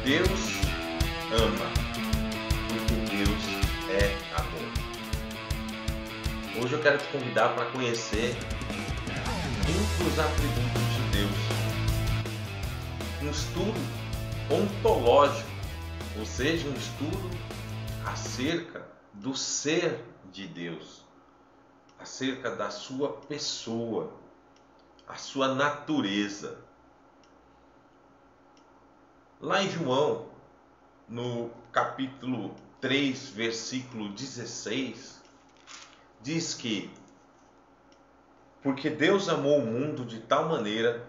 Deus ama, porque Deus é amor. Hoje eu quero te convidar para conhecer 5 atributos de Deus. Um estudo ontológico, ou seja, um estudo acerca do ser de Deus, acerca da sua pessoa, a sua natureza. Lá em João, no capítulo 3, versículo 16, diz que porque Deus amou o mundo de tal maneira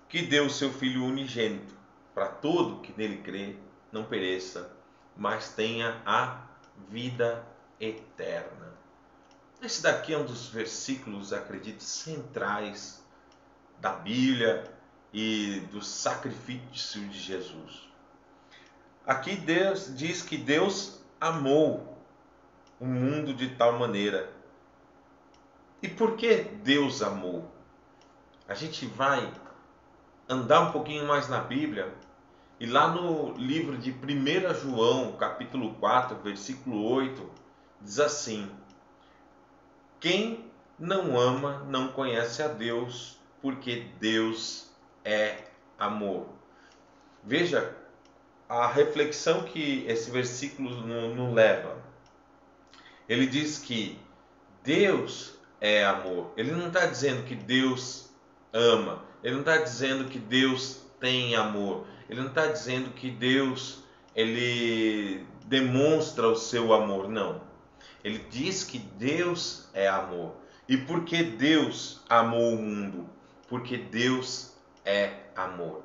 que deu o seu Filho unigênito, para todo que nele crê não pereça, mas tenha a vida eterna. Esse daqui é um dos versículos, acredito, centrais da Bíblia e do sacrifício de Jesus. Aqui Deus diz que Deus amou o mundo de tal maneira. E por que Deus amou? A gente vai andar um pouquinho mais na Bíblia e lá no livro de 1 João, capítulo 4, versículo 8, diz assim: quem não ama não conhece a Deus, porque Deus é amor. Veja a reflexão que esse versículo nos leva. Ele diz que Deus é amor. Ele não está dizendo que Deus ama. Ele não está dizendo que Deus tem amor. Ele não está dizendo que Deus ele demonstra o seu amor. Não. Ele diz que Deus é amor. E por que Deus amou o mundo? Porque Deus é amor.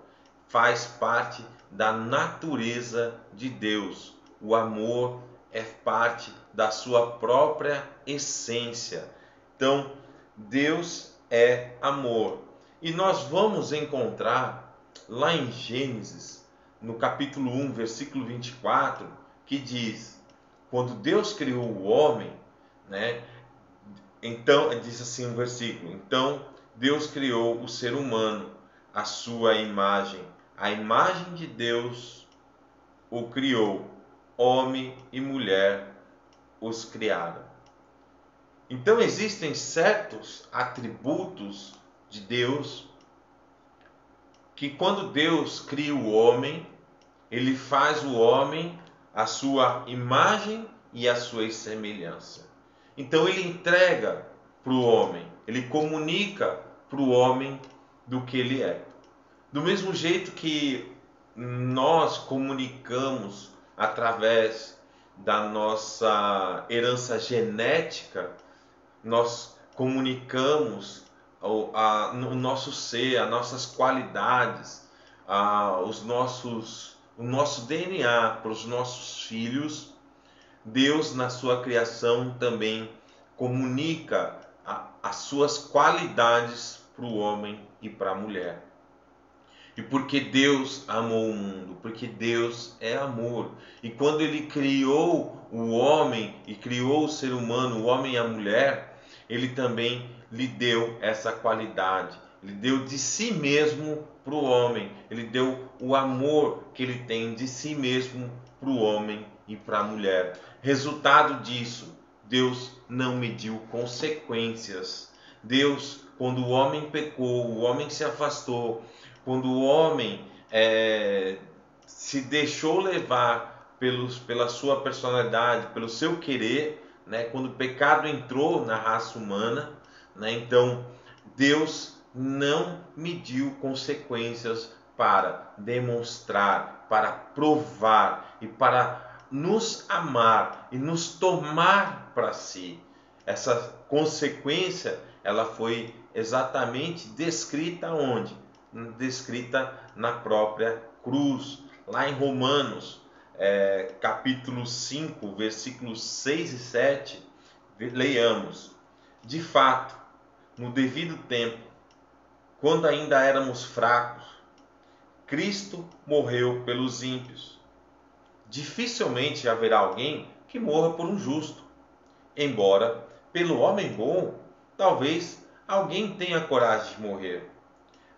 Faz parte da natureza de Deus. O amor é parte da sua própria essência. Então, Deus é amor. E nós vamos encontrar lá em Gênesis, no capítulo 1, versículo 24, que diz: quando Deus criou o homem, então, diz assim um versículo: então Deus criou o ser humano, à sua imagem. A imagem de Deus o criou, homem e mulher os criaram. Então existem certos atributos de Deus que quando Deus cria o homem, ele faz o homem à sua imagem e à sua semelhança. Então ele entrega para o homem, ele comunica para o homem do que ele é. Do mesmo jeito que nós comunicamos através da nossa herança genética, nós comunicamos o nosso ser, as nossas qualidades, o nosso DNA para os nossos filhos. Deus, na sua criação, também comunica as suas qualidades para o homem e para a mulher. E porque Deus amou o mundo, porque Deus é amor. E quando Ele criou o homem e criou o ser humano, o homem e a mulher, Ele também lhe deu essa qualidade. Ele deu de si mesmo para o homem. Ele deu o amor que Ele tem de si mesmo para o homem e para a mulher. Resultado disso, Deus não mediu consequências. Deus, quando o homem pecou, o homem se afastou, quando o homem se deixou levar pela sua personalidade, pelo seu querer, quando o pecado entrou na raça humana, então Deus não mediu consequências para demonstrar, para provar e para nos amar e nos tomar para si. Essa consequência, ela foi exatamente descrita onde? Descrita na própria cruz. Lá em Romanos, capítulo 5, versículos 6 e 7, leiamos: de fato, no devido tempo, quando ainda éramos fracos, Cristo morreu pelos ímpios. Dificilmente haverá alguém que morra por um justo, embora pelo homem bom, talvez alguém tenha coragem de morrer.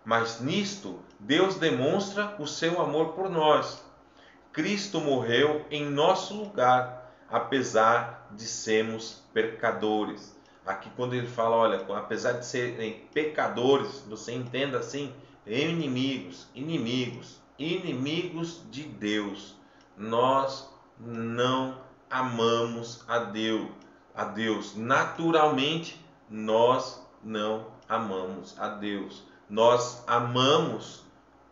Mas nisto Deus demonstra o seu amor por nós, Cristo morreu em nosso lugar, apesar de sermos pecadores. Aqui quando ele fala, olha, apesar de serem pecadores, você entenda assim, inimigos de Deus. Nós não amamos a Deus. Naturalmente, nós não amamos a Deus. Nós amamos,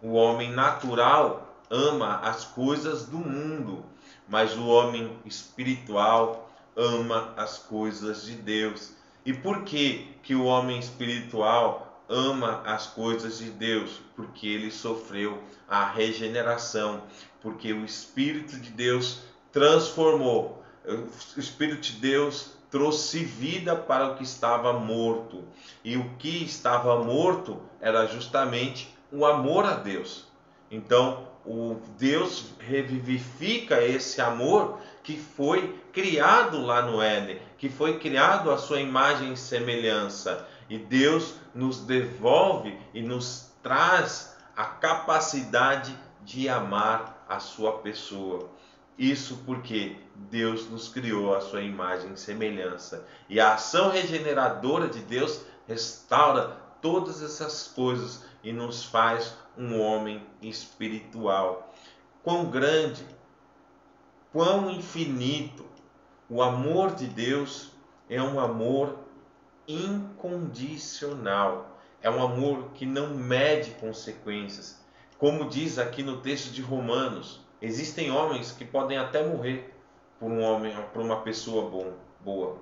o homem natural ama as coisas do mundo, mas o homem espiritual ama as coisas de Deus. E por que o homem espiritual ama as coisas de Deus? Porque ele sofreu a regeneração, porque o Espírito de Deus transformou. O Espírito de Deus trouxe vida para o que estava morto. E o que estava morto era justamente o amor a Deus. Então, o Deus revivifica esse amor que foi criado lá no Éden, que foi criado à sua imagem e semelhança. E Deus nos devolve e nos traz a capacidade de amar a sua pessoa. Isso porque Deus nos criou à sua imagem e semelhança. E a ação regeneradora de Deus restaura todas essas coisas e nos faz um homem espiritual. Quão grande, quão infinito! O amor de Deus é um amor incondicional. É um amor que não mede consequências. Como diz aqui no texto de Romanos, existem homens que podem até morrer por uma pessoa boa,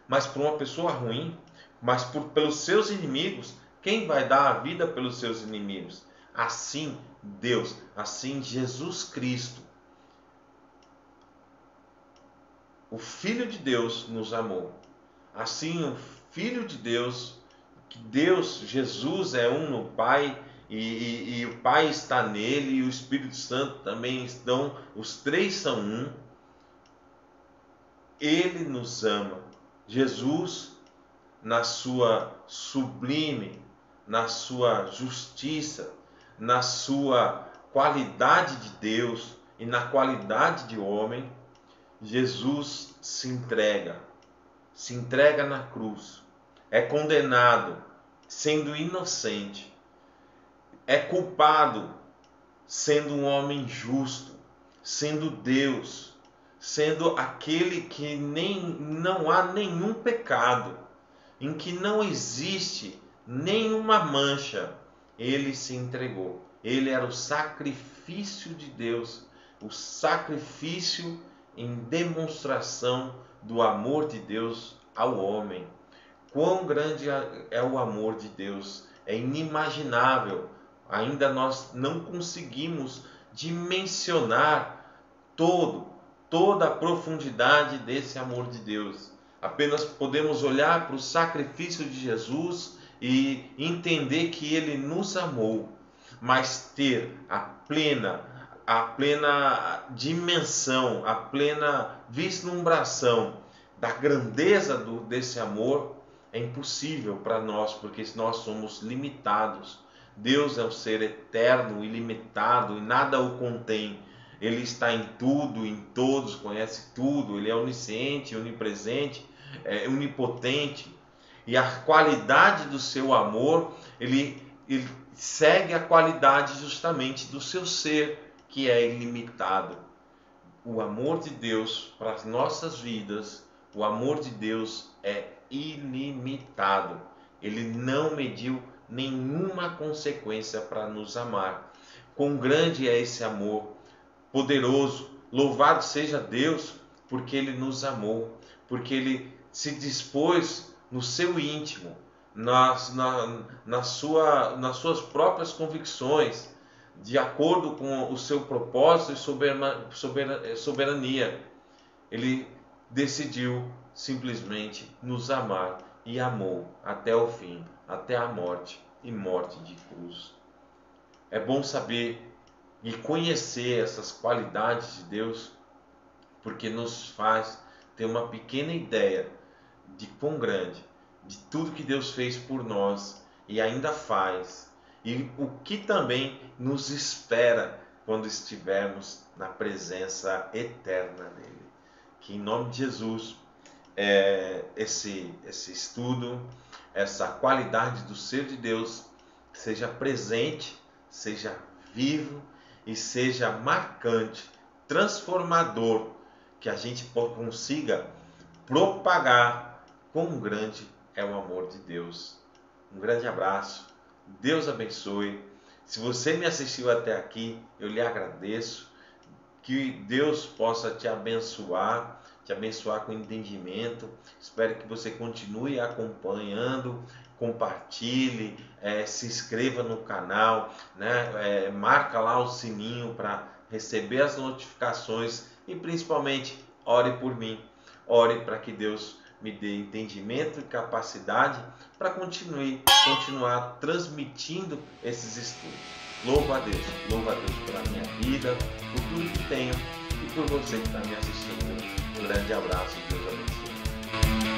mas por uma pessoa ruim, mas pelos seus inimigos, quem vai dar a vida pelos seus inimigos? Assim Deus, assim Jesus Cristo, o Filho de Deus, nos amou. Assim o Filho de Deus, que Deus, Jesus é um no Pai, e o Pai está nele, e o Espírito Santo também estão, os três são um. Ele nos ama. Jesus, na sua sublime, na sua justiça, na sua qualidade de Deus e na qualidade de homem, Jesus se entrega na cruz, é condenado, sendo inocente, é culpado, sendo um homem justo, sendo Deus, sendo aquele que não há nenhum pecado, em que não existe nenhuma mancha. Ele se entregou. Ele era o sacrifício de Deus, o sacrifício em demonstração do amor de Deus ao homem. Quão grande é o amor de Deus! É inimaginável. Ainda nós não conseguimos dimensionar toda a profundidade desse amor de Deus. Apenas podemos olhar para o sacrifício de Jesus e entender que ele nos amou, mas ter a plena dimensão, a plena vislumbração da grandeza desse amor é impossível para nós, porque nós somos limitados. Deus é um ser eterno, ilimitado, e nada o contém. Ele está em tudo, em todos, conhece tudo. Ele é onisciente, onipresente, onipotente. E a qualidade do seu amor, ele segue a qualidade justamente do seu ser, que é ilimitado. O amor de Deus para as nossas vidas, o amor de Deus é ilimitado. Ele não mediu nenhuma consequência para nos amar. Quão grande é esse amor, poderoso! Louvado seja Deus, porque Ele nos amou, porque Ele se dispôs no seu íntimo, nas suas próprias convicções, de acordo com o seu propósito e soberania. Ele decidiu simplesmente nos amar e amou até o fim, até a morte e morte de cruz. É bom saber e conhecer essas qualidades de Deus, porque nos faz ter uma pequena ideia de quão grande, de tudo que Deus fez por nós e ainda faz, e o que também nos espera quando estivermos na presença eterna dele. Que em nome de Jesus, esse estudo, essa qualidade do ser de Deus seja presente, seja vivo e seja marcante, transformador, que a gente consiga propagar quão grande é o amor de Deus. Um grande abraço, Deus abençoe. Se você me assistiu até aqui, eu lhe agradeço. Que Deus possa te abençoar com entendimento. Espero que você continue acompanhando, compartilhe, se inscreva no canal, né? Marca lá o sininho para receber as notificações e principalmente ore por mim. Ore para que Deus me dê entendimento e capacidade para continuar transmitindo esses estudos. Louvo a Deus pela minha vida, por tudo que tenho e por você que está me assistindo. Um grande abraço e Deus abençoe.